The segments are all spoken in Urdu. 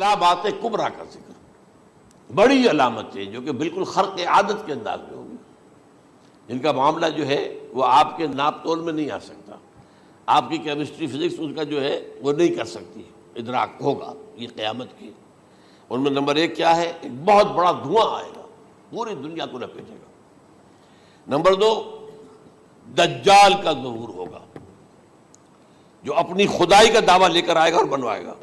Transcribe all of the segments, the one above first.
علامات کبریٰ کا ذکر، بڑی علامتیں جو کہ بالکل خرق عادت کے انداز میں ہوگی، جن کا معاملہ جو ہے وہ آپ کے ناپ تول میں نہیں آ سکتا، آپ کی کیمسٹری فزکس اس کا جو ہے وہ نہیں کر سکتی، ادراک ہوگا یہ قیامت کی۔ ان میں نمبر ایک کیا ہے؟ ایک بہت بڑا دھواں آئے گا، پوری دنیا کو لپیٹے گا۔ نمبر دو، دجال کا ظہور ہوگا، جو اپنی خدائی کا دعویٰ لے کر آئے گا اور بنوائے گا۔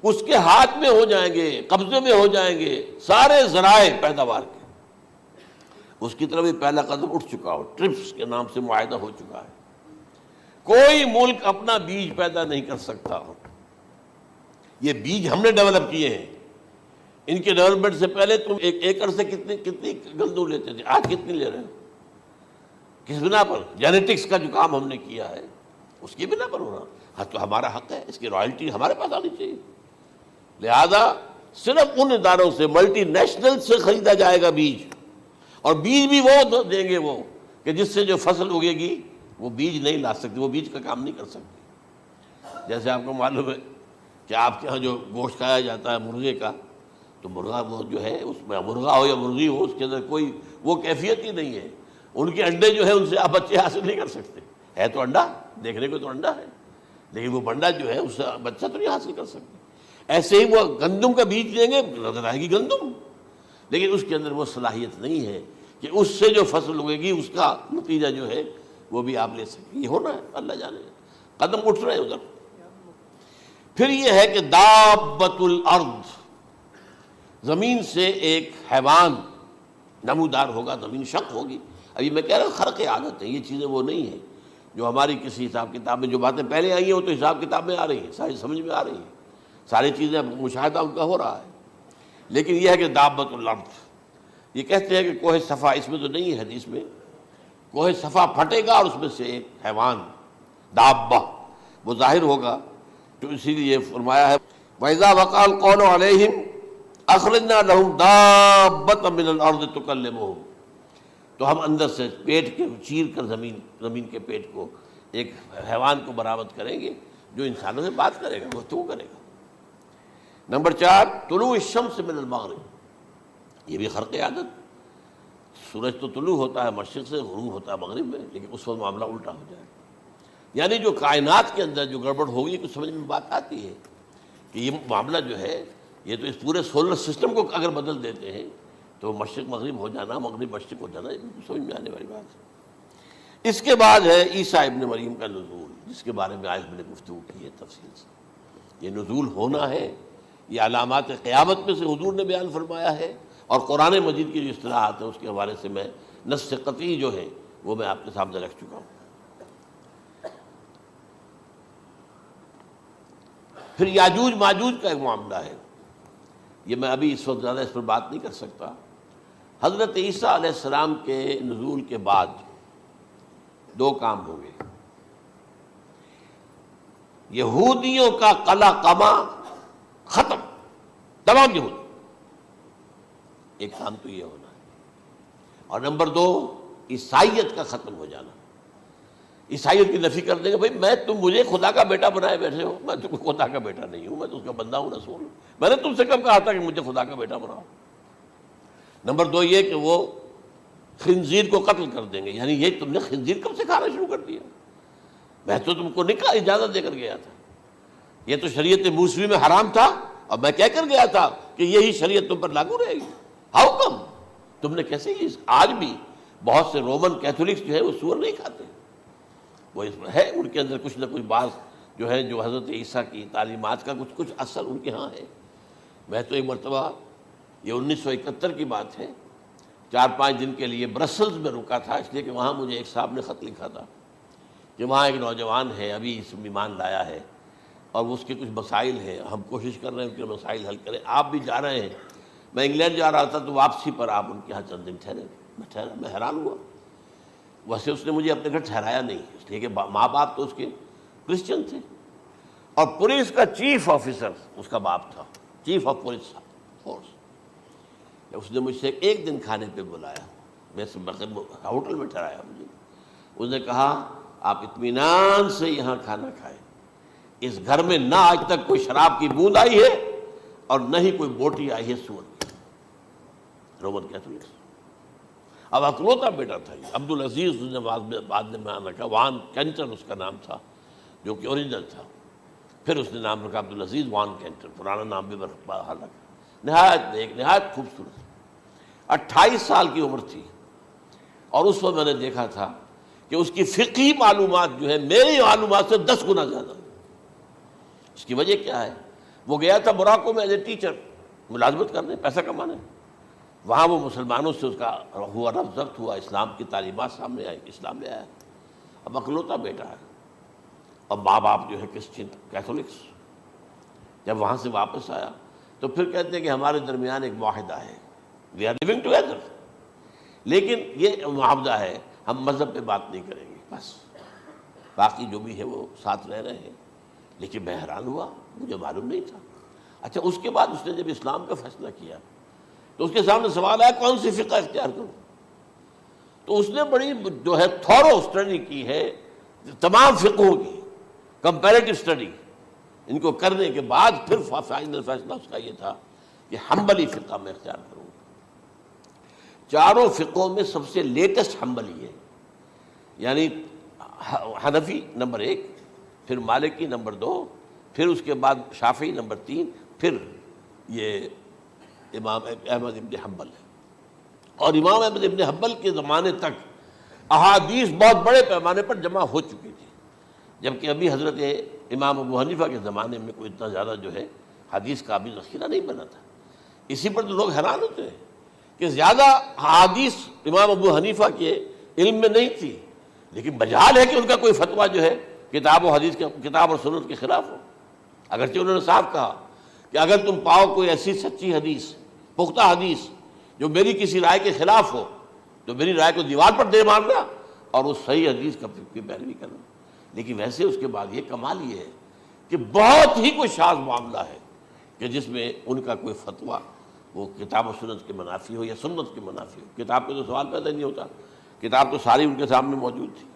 اس کے ہاتھ میں ہو جائیں گے، قبضے میں ہو جائیں گے سارے ذرائع پیداوار کے۔ اس کی طرف بھی پہلا قدم اٹھ چکا ہو، ٹرپس کے نام سے معاہدہ ہو چکا ہے۔ کوئی ملک اپنا بیج پیدا نہیں کر سکتا، یہ بیج ہم نے ڈیولپ کیے ہیں۔ ان کے ڈیولپمنٹ سے پہلے تم ایک ایکڑ سے کتنی گندم لیتے تھے، آج کتنی لے رہے ہو؟ کس بنا پر؟ جینیٹکس کا جو کام ہم نے کیا ہے اس کی بنا پر ہو رہا۔ ہاں تو ہمارا حق ہے، اس کی رائلٹی ہمارے پاس آنی چاہیے۔ لہذا صرف ان اداروں سے، ملٹی نیشنل سے خریدا جائے گا بیج، اور بیج بھی وہ دیں گے وہ کہ جس سے جو فصل اگے گی وہ بیج نہیں لا سکتی، وہ بیج کا کام نہیں کر سکتی۔ جیسے آپ کو معلوم ہے کہ آپ کے ہاں جو گوشت کھایا جاتا ہے مرغے کا، تو مرغا وہ جو ہے اس میں مرغا ہو یا مرغی ہو، اس کے اندر کوئی وہ کیفیت ہی نہیں ہے۔ ان کے انڈے جو ہے ان سے آپ بچے حاصل نہیں کر سکتے، ہے تو انڈا، دیکھنے کو تو انڈا ہے، لیکن وہ بنڈا جو ہے اس سے بچہ تو نہیں حاصل کر سکتے۔ ایسے ہی وہ گندم کا بیج دیں گے، نظر آئے گی گندم، لیکن اس کے اندر وہ صلاحیت نہیں ہے کہ اس سے جو فصل اگے گی اس کا نتیجہ جو ہے وہ بھی آپ لے سکیں۔ یہ ہونا ہے، اللہ جانے، قدم اٹھ رہے ہیں ادھر۔ پھر یہ ہے کہ دابۃ الارض، زمین سے ایک حیوان نمودار ہوگا، زمین شق ہوگی۔ ابھی میں کہہ رہا ہوں خرق عادت ہے، یہ چیزیں وہ نہیں ہیں جو ہماری کسی حساب کتاب میں جو باتیں پہلے آئی ہیں وہ تو حساب کتاب میں آ رہی ہیں، ساری سمجھ میں آ رہی ہیں، ساری چیزیں مشاہدہ ان کا ہو رہا ہے۔ لیکن یہ ہے کہ دابۃ الارض، یہ کہتے ہیں کہ کوہ صفا، اس میں تو نہیں ہے حدیث میں، کوہ صفا پھٹے گا اور اس میں سے ایک حیوان دابہ وہ ظاہر ہوگا، تو اسی لیے فرمایا ہے وَإِذَا وَقَعَ الْقَوْلُ عَلَيْهِمْ أَخْرَجْنَا لَهُمْ دَابَّةً مِّنَ الْأَرْضِ تُكَلِّمُهُمْ، تو ہم اندر سے پیٹ کے چیر کر زمین کے پیٹ کو ایک حیوان کو برآمد کریں گے جو انسانوں سے بات کرے گا، گفتگو کرے گا۔ نمبر 4، طلوع الشمس من المغرب، یہ بھی خرق عادت، سورج تو طلوع ہوتا ہے مشرق سے، غروب ہوتا ہے مغرب میں، لیکن اس وقت معاملہ الٹا ہو جائے، یعنی جو کائنات کے اندر جو گڑبڑ ہوگی کچھ سمجھ میں بات آتی ہے کہ یہ معاملہ جو ہے، یہ تو اس پورے سولر سسٹم کو اگر بدل دیتے ہیں تو مشرق مغرب ہو جانا، مغرب مشرق ہو جانا، یہ سمجھ میں آنے والی بات ہے۔ اس کے بعد ہے عیسیٰ ابن مریم کا نزول، جس کے بارے میں آج میں نے گفتگو کی ہے تفصیل سے۔ یہ نزول ہونا ہے، یہ علامات قیامت میں سے حضور نے بیان فرمایا ہے، اور قرآن مجید کی جو اصطلاحات ہیں اس کے حوالے سے میں نص قطعی جو ہے وہ میں آپ کے سامنے رکھ چکا ہوں۔ پھر یاجوج ماجوج کا ایک معاملہ ہے، یہ میں ابھی اس وقت زیادہ اس پر بات نہیں کر سکتا۔ حضرت عیسیٰ علیہ السلام کے نزول کے بعد دو کام ہوں گے، یہودیوں کا قلع قمع ختم، تمام یہود، ایک کام تو یہ ہونا ہے، اور نمبر 2 عیسائیت کا ختم ہو جانا۔ عیسائیت کی نفی کر دیں گے، بھائی تم مجھے خدا کا بیٹا بنائے بیٹھے ہو، میں تم خدا کا بیٹا نہیں ہوں، میں تو اس کا بندہ ہوں، رسول ہوں، میں نے تم سے کب کہا تھا کہ مجھے خدا کا بیٹا بناؤ۔ نمبر 2 یہ کہ وہ خنزیر کو قتل کر دیں گے، یعنی یہ تم نے خنزیر کب سے کھانا شروع کر دیا؟ میں تو تم کو نکاح اجازت دے کر گیا تھا، یہ تو شریعت موسوی میں حرام تھا، اور میں کہہ کر گیا تھا کہ یہی شریعت تم پر لاگو رہے گی، ہاؤ کم؟ تم نے کیسے یہ؟ آج بھی بہت سے رومن کیتھولکس جو ہے وہ سور نہیں کھاتے، وہ اس میں ہے ان کے اندر کچھ نہ کچھ بات جو ہے جو حضرت عیسیٰ کی تعلیمات کا کچھ اثر ان کے ہاں ہے۔ میں تو ایک مرتبہ، یہ 1971 کی بات ہے، 4-5 دن کے لیے برسلز میں رکا تھا، اس لیے کہ وہاں مجھے ایک صاحب نے خط لکھا تھا کہ وہاں ایک نوجوان ہے، ابھی اس ایمان لایا ہے، اور اس کے کچھ مسائل ہیں، ہم کوشش کر رہے ہیں ان کے مسائل حل کریں، آپ بھی جا رہے ہیں۔ میں انگلینڈ جا رہا تھا تو واپسی پر آپ ان کے یہاں چند دن ٹھہرے، میں حیران ہوا۔ ویسے اس نے مجھے اپنے گھر ٹھہرایا نہیں، اس لیے کہ ماں باپ تو اس کے کرسچن تھے، اور پولیس کا چیف آفیسر اس کا باپ تھا، چیف آف پولیس فورس۔ اس نے مجھ سے ایک دن کھانے پہ بلایا، میں ہوٹل میں ٹھہرایا مجھے، اس نے کہا آپ اطمینان سے یہاں کھانا کھائیں، اس گھر میں نہ آج تک کوئی شراب کی بوند آئی ہے اور نہ ہی کوئی بوٹی آئی ہے سور کی. Roman Catholics. اب اکلوتا بیٹا تھا یہ عبد العزیز، نے بعد میں بیان رکھا، وان کینٹر اس کا نام تھا جو کہ اوریجنل تھا. پھر اس نے نام رکھا عبد العزیز وان کینٹر، پرانا نام بھی بہرحال رکھا. نہایت نیک، نہایت خوبصورت. 28 سال کی عمر تھی اور اس وقت میں نے دیکھا تھا کہ اس کی فقہی معلومات جو ہے میری معلومات سے 10 گنا زیادہ. اس کی وجہ کیا ہے؟ وہ گیا تھا موراکو میں ایز اے ٹیچر ملازمت کرنے، پیسہ کمانے. وہاں وہ مسلمانوں سے اس کا ہوا رفع ضبط ہوا، اسلام کی تعلیمات سامنے آئی، اسلام لے آیا. اب اکلوتا بیٹا ہے اور ماں باپ جو ہے کرسچن کیتھولکس. جب وہاں سے واپس آیا تو پھر کہتے ہیں کہ ہمارے درمیان ایک معاہدہ ہے، وی آر لیونگ ٹوگیدر، لیکن یہ معاہدہ ہے ہم مذہب پہ بات نہیں کریں گے، بس باقی جو بھی ہے وہ ساتھ رہ رہے ہیں. لیکن میں حیران ہوا، مجھے معلوم نہیں تھا. اچھا اس کے بعد اس نے جب اسلام کا فیصلہ کیا تو اس کے سامنے سوال آیا کون سی فقہ اختیار کروں. تو اس نے بڑی جو ہے تھورو اسٹڈی کی ہے تمام فقہوں کی، کمپیریٹو اسٹڈی. ان کو کرنے کے بعد پھر فائنل فیصلہ اس کا یہ تھا کہ حنبلی فقہ میں اختیار کروں. چاروں فقہوں میں سب سے لیٹسٹ حنبلی ہے، یعنی حنفی نمبر 1، پھر مالکی نمبر 2، پھر اس کے بعد شافعی نمبر 3، پھر یہ امام احمد ابن حنبل ہے. اور امام احمد ابن حنبل کے زمانے تک احادیث بہت بڑے پیمانے پر جمع ہو چکی تھی، جبکہ ابھی حضرت امام ابو حنیفہ کے زمانے میں کوئی اتنا زیادہ جو ہے حدیث کا بھی ذخیرہ نہیں بنا تھا. اسی پر تو لوگ حیران ہوتے ہیں کہ زیادہ حدیث امام ابو حنیفہ کے علم میں نہیں تھی، لیکن مجال ہے کہ ان کا کوئی فتویٰ جو ہے کتاب و حدیث کے، کتاب اور سنت کے خلاف ہو. اگرچہ انہوں نے صاف کہا کہ اگر تم پاؤ کوئی ایسی سچی حدیث، پختہ حدیث جو میری کسی رائے کے خلاف ہو تو میری رائے کو دیوار پر دے مارنا اور اس صحیح حدیث کی پیروی کرنا. لیکن ویسے اس کے بعد یہ کمال یہ ہے کہ بہت ہی کوئی شاذ معاملہ ہے کہ جس میں ان کا کوئی فتویٰ وہ کتاب و سنت کے منافی ہو یا سنت کے منافی ہو. کتاب پہ تو سوال پیدا نہیں ہوتا، کتاب تو ساری ان کے سامنے موجود تھی.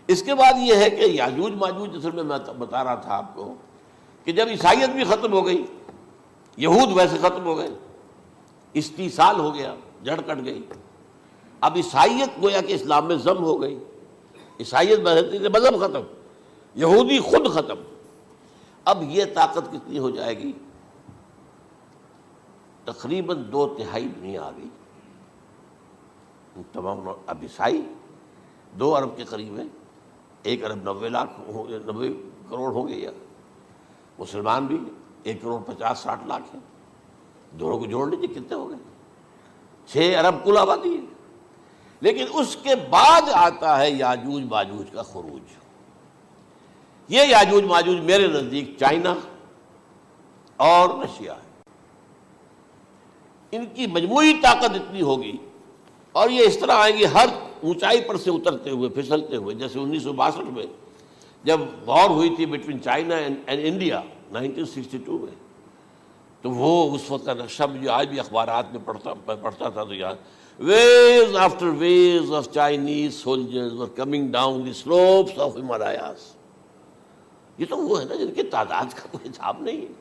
اس کے بعد یہ ہے کہ یاجوج ماجوج، اصل میں بتا رہا تھا آپ کو کہ جب عیسائیت بھی ختم ہو گئی، یہود ویسے ختم ہو گئے، استیصال ہو گیا، جڑ کٹ گئی. اب عیسائیت گویا کہ اسلام میں ضم ہو گئی. عیسائیت مذہب ختم، یہودی خود ختم. اب یہ طاقت کتنی ہو جائے گی؟ تقریباً 2/3 دنیا آ گئی. تمام اب عیسائی 2 ارب کے قریب ہیں، 1 ارب 90 کروڑ ہوں گے، یا مسلمان بھی 1 کروڑ 50-60 لاکھ ہیں. دونوں کو جوڑ لیجیے کتنے ہو گئے؟ 6 ارب کل آبادی ہے. لیکن اس کے بعد آتا ہے یاجوج ماجوج کا خروج. یہ یاجوج ماجوج میرے نزدیک چائنا اور رشیا ہے. ان کی مجموعی طاقت اتنی ہوگی اور یہ اس طرح آئیں گے ہر اونچائی پر سے اترتے ہوئے، پھسلتے ہوئے. جیسے 1962 میں جب وار ہوئی تھی بٹوین چائنا اینڈ انڈیا 1962 میں، تو وہ اس وقت کا نقشہ مجھے آج بھی اخبارات میں پڑھتا تھا تو یاد، waves after waves of Chinese soldiers were coming down the slopes of Himalayas. یہ تو وہ ہے نا جن کی تعداد کا کوئی حساب نہیں ہے.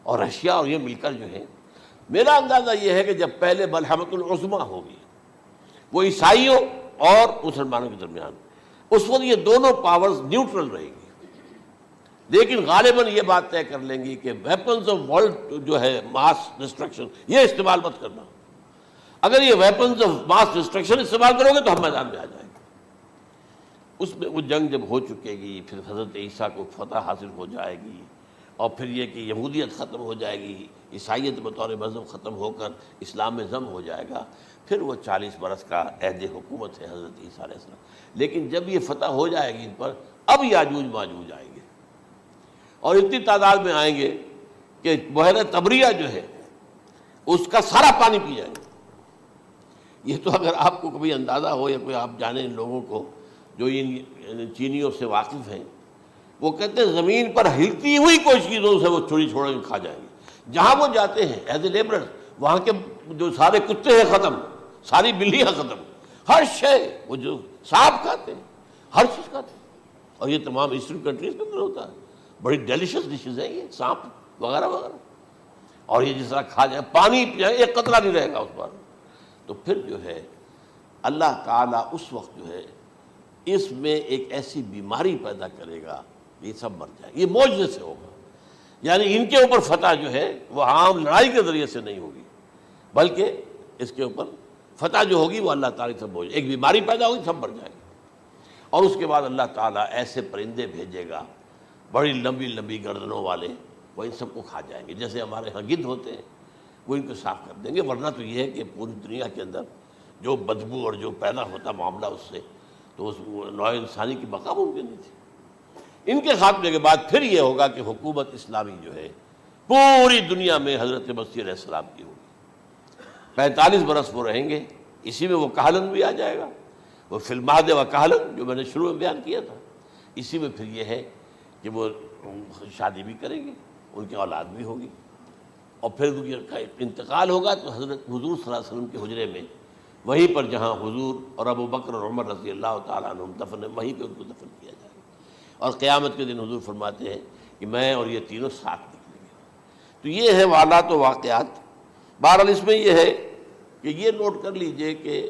اور رشیا اور یہ مل کر جو ہے، میرا اندازہ یہ ہے کہ جب پہلے ملحمۃ العظمیٰ ہوگی وہ عیسائیوں اور مسلمانوں کے درمیان، اس وقت یہ دونوں پاورز نیوٹرل رہے گی. لیکن غالباً یہ بات طے کر لیں گی کہ ویپنز آف ورلڈ جو ہے ماس ڈسٹرکشن، یہ استعمال مت کرنا. اگر یہ ویپنز آف ماس ڈسٹرکشن استعمال کرو گے تو ہم میدان میں آ جائیں گے. اس میں وہ جنگ جب ہو چکے گی، پھر حضرت عیسیٰ کو فتح حاصل ہو جائے گی، اور پھر یہ کہ یہودیت ختم ہو جائے گی، عیسائیت بطور مذہب ختم ہو کر اسلام میں ضم ہو جائے گا. پھر وہ 40 برس کا عہد حکومت ہے حضرت عیسیٰ علیہ السلام. لیکن جب یہ فتح ہو جائے گی ان پر، اب یاجوج ماجوج آئیں گے اور اتنی تعداد میں آئیں گے کہ بحیرہ طبریہ جو ہے اس کا سارا پانی پی جائیں گے. یہ تو اگر آپ کو کبھی اندازہ ہو یا کوئی آپ جانیں ان لوگوں کو جو ان چینیوں سے واقف ہیں، وہ کہتے ہیں زمین پر ہلتی ہوئی کوئی چیزوں سے وہ چھوڑ کے کھا جائیں گے. جہاں وہ جاتے ہیں ایز اے لیبرر، وہاں کے جو سارے کتے ہیں ختم، ساری بلیاں ختم، ہر شے، وہ جو سانپ کھاتے ہیں، ہر چیز کھاتے ہیں. اور یہ تمام ایسٹرن کنٹریز کے اندر ہوتا ہے. بڑی ڈیلیشس ڈشز ہیں یہ، سانپ وغیرہ وغیرہ. اور یہ جس طرح کھا جائے، پانی پیا ایک قطرہ نہیں رہے گا اس پر. تو پھر جو ہے اللہ تعالیٰ اس وقت جو ہے اس میں ایک ایسی بیماری پیدا کرے گا، یہ سب مر جائے. یہ معجزے سے ہوگا. یعنی ان کے اوپر فتح جو ہے وہ عام لڑائی کے ذریعے سے نہیں ہوگی، بلکہ اس کے اوپر فتح جو ہوگی وہ اللہ تعالیٰ سے بوجھ. ایک بیماری پیدا ہوگی، سب مر جائے گی. اور اس کے بعد اللہ تعالیٰ ایسے پرندے بھیجے گا بڑی لمبی لمبی گردنوں والے، وہ ان سب کو کھا جائیں گے. جیسے ہمارے ہاں گدھ ہوتے ہیں وہ ان کو صاف کر دیں گے. ورنہ تو یہ ہے کہ پوری دنیا کے اندر جو بدبو اور جو پیدا ہوتا معاملہ اس سے، تو اس نوع انسانی کی بقا ممکن نہیں تھی. ان کے خاتمے کے بعد پھر یہ ہوگا کہ حکومت اسلامی جو ہے پوری دنیا میں حضرت مسیح علیہ السلام کی ہوگی. 45 برس وہ رہیں گے. اسی میں وہ کہلن بھی آ جائے گا، وہ فی المہد و کہلن جو میں نے شروع میں بیان کیا تھا. اسی میں پھر یہ ہے کہ وہ شادی بھی کریں گے، ان کی اولاد بھی ہوگی. اور پھر ان کا انتقال ہوگا تو حضرت حضور صلی اللہ علیہ وسلم کے حجرے میں، وہیں پر جہاں حضور اور ابو بکر اور عمر رضی اللہ تعالیٰ عنہم دفن ہیں، وہیں پہ ان کو دفن کیا جائے گا. اور قیامت کے دن حضور فرماتے ہیں کہ میں اور یہ تینوں ساتھ نکلیں گے. تو یہ ہے حالات و واقعات. بہرحال اس میں یہ ہے کہ یہ نوٹ کر لیجئے کہ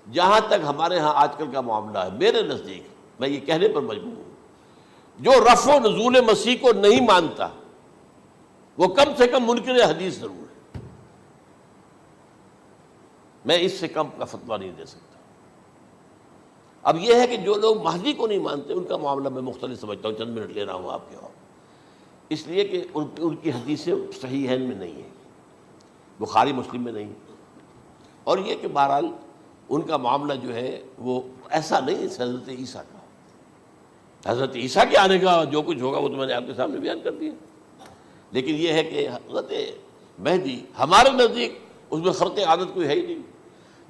جہاں تک ہمارے ہاں آج کل کا معاملہ ہے، میرے نزدیک میں یہ کہنے پر مجبور ہوں، جو رفع و نزول مسیح کو نہیں مانتا وہ کم سے کم منکر حدیث ضرور ہے. میں اس سے کم کا فتویٰ نہیں دے سکتا. اب یہ ہے کہ جو لوگ مہدی کو نہیں مانتے ان کا معاملہ میں مختلف سمجھتا ہوں. چند منٹ لے رہا ہوں آپ کے وہاں، اس لیے کہ ان کی حدیثیں صحیحین میں نہیں ہیں، بخاری مسلم میں نہیں. اور یہ کہ بہرحال ان کا معاملہ جو ہے وہ ایسا نہیں ہے حضرت عیسیٰ کا. حضرت عیسیٰ کے آنے کا جو کچھ ہوگا وہ تو میں نے آپ کے سامنے بیان کر دیا. لیکن یہ ہے کہ حضرت مہدی ہمارے نزدیک اس میں خرق عادت کوئی ہے ہی نہیں.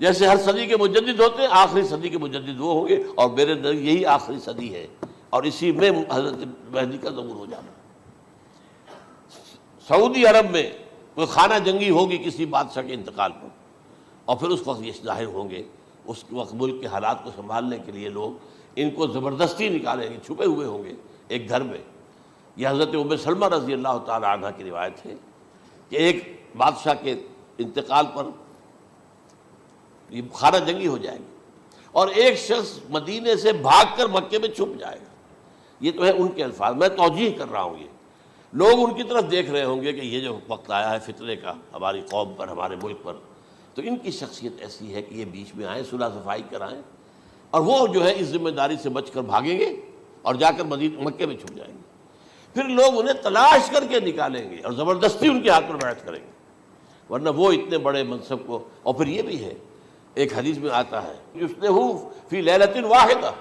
جیسے ہر صدی کے مجدد ہوتے ہیں، آخری صدی کے مجدد وہ ہوں گے، اور میرے نزدیک یہی آخری صدی ہے اور اسی میں حضرت مہدی کا ظہور ہو جانا. سعودی عرب میں کوئی خانہ جنگی ہوگی کسی بادشاہ کے انتقال پر، اور پھر اس وقت یہ ظاہر ہوں گے. اس وقت ملک کے حالات کو سنبھالنے کے لیے لوگ ان کو زبردستی نکالیں گے، چھپے ہوئے ہوں گے ایک گھر میں. یہ حضرت ام سلمہ رضی اللہ تعالی عنہ کی روایت ہے کہ ایک بادشاہ کے انتقال پر یہ خانہ جنگی ہو جائے گی اور ایک شخص مدینے سے بھاگ کر مکے میں چھپ جائے گا. یہ تو ہے ان کے الفاظ، میں توجیہ کر رہا ہوں. یہ لوگ ان کی طرف دیکھ رہے ہوں گے کہ یہ جو وقت آیا ہے فتنے کا ہماری قوم پر، ہمارے ملک پر، تو ان کی شخصیت ایسی ہے کہ یہ بیچ میں آئیں، صلح صفائی کرائیں، اور وہ جو ہے اس ذمہ داری سے بچ کر بھاگیں گے اور جا کر مکے میں چھپ جائیں گے. پھر لوگ انہیں تلاش کر کے نکالیں گے اور زبردستی ان کے ہاتھ پر بیعت کریں گے، ورنہ وہ اتنے بڑے منصب کو. اور پھر یہ بھی ہے، ایک حدیث میں آتا ہے یصلحُ فی لیلۃ واحدہ،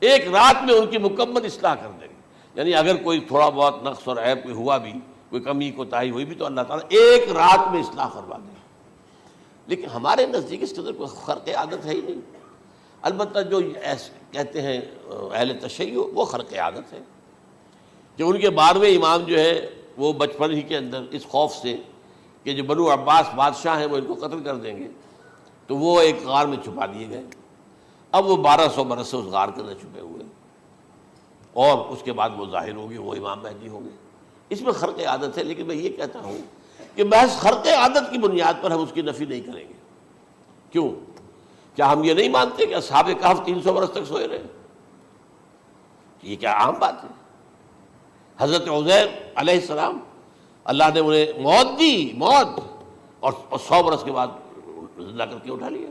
ایک رات میں ان کی مکمل اصلاح کر دیں گے. یعنی اگر کوئی تھوڑا بہت نقص اور عیب کوئی ہوا بھی، کوئی کمی کوتاہی ہوئی بھی، تو اللہ تعالیٰ ایک رات میں اصلاح کروا دیں گے. لیکن ہمارے نزدیک اس قدر کوئی خرق عادت ہے ہی نہیں. البتہ جو کہتے ہیں اہل تشیع، وہ خرق عادت ہے کہ ان کے 12ویں امام جو ہے وہ بچپن ہی کے اندر اس خوف سے کہ جو بنو عباس بادشاہ ہیں وہ ان کو قتل کر دیں گے، تو وہ ایک غار میں چھپا دیے گئے. اب وہ 1200 برس سے اس غار کے اندر چھپے ہوئے، اور اس کے بعد وہ ظاہر ہوگی، وہ امام مہدی ہوں گے. اس میں خرق عادت ہے. لیکن میں یہ کہتا ہوں کہ محض خرق عادت کی بنیاد پر ہم اس کی نفی نہیں کریں گے. کیوں؟ کیا ہم یہ نہیں مانتے کہ اصحاب کہف 300 برس تک سوئے رہے؟ یہ کیا عام بات ہے؟ حضرت عزیر علیہ السلام اللہ نے انہیں موت دی، موت، اور 100 برس کے بعد زندہ کر کے اٹھا لیا.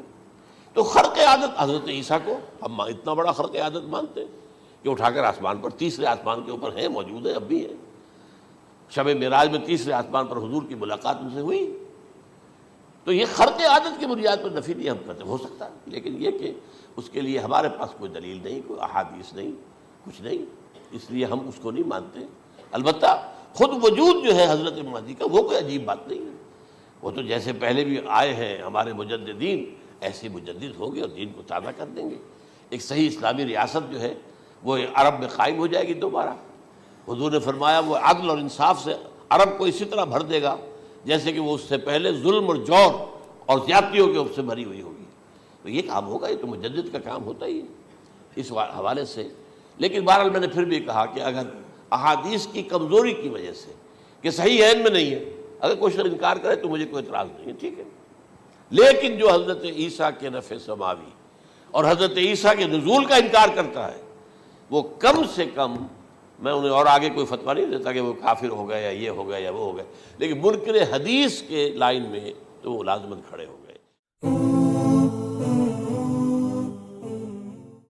تو خرق عادت حضرت عیسیٰ کو ہم اتنا بڑا خرق عادت مانتے ہیں کہ اٹھا کر آسمان پر، تیسرے آسمان کے اوپر ہیں، موجود ہیں، اب بھی ہیں. شب معراج میں تیسرے آسمان پر حضور کی ملاقات ان سے ہوئی. تو یہ خرق عادت کی بنیاد پر نفی نہیں ہم کرتے. ہو سکتا ہے، لیکن یہ کہ اس کے لیے ہمارے پاس کوئی دلیل نہیں، کوئی احادیث نہیں، کچھ نہیں، اس لیے ہم اس کو نہیں مانتے. البتہ خود وجود جو ہے حضرت مہدی کا وہ کوئی عجیب بات نہیں ہے. وہ تو جیسے پہلے بھی آئے ہیں ہمارے مجددین، ایسے مجدد ہوں گے اور دین کو تازہ کر دیں گے. ایک صحیح اسلامی ریاست جو ہے وہ عرب میں قائم ہو جائے گی دوبارہ. حضور نے فرمایا وہ عدل اور انصاف سے عرب کو اسی طرح بھر دے گا جیسے کہ وہ اس سے پہلے ظلم اور جور اور زیادتیوں کے سے بھری ہوئی ہوگی. تو یہ کام ہوگا، یہ تو مجدد کا کام ہوتا ہی ہے. اس حوالے سے لیکن بہرحال میں نے پھر بھی کہا کہ اگر احادیث کی کمزوری کی وجہ سے کہ صحیح عین میں نہیں ہے، اگر کوئی شخص انکار کرے تو مجھے کوئی اعتراض نہیں ہے، ٹھیک ہے، لیکن جو حضرت عیسیٰ کے نفع سماوی اور حضرت عیسیٰ کے نزول کا انکار کرتا ہے وہ کم سے کم، میں انہیں اور آگے کوئی فتویٰ نہیں دیتا کہ وہ کافر ہو گئے یا یہ ہو گیا یا وہ ہو گیا، لیکن منکر حدیث کے لائن میں تو وہ لازماً کھڑے ہو گئے۔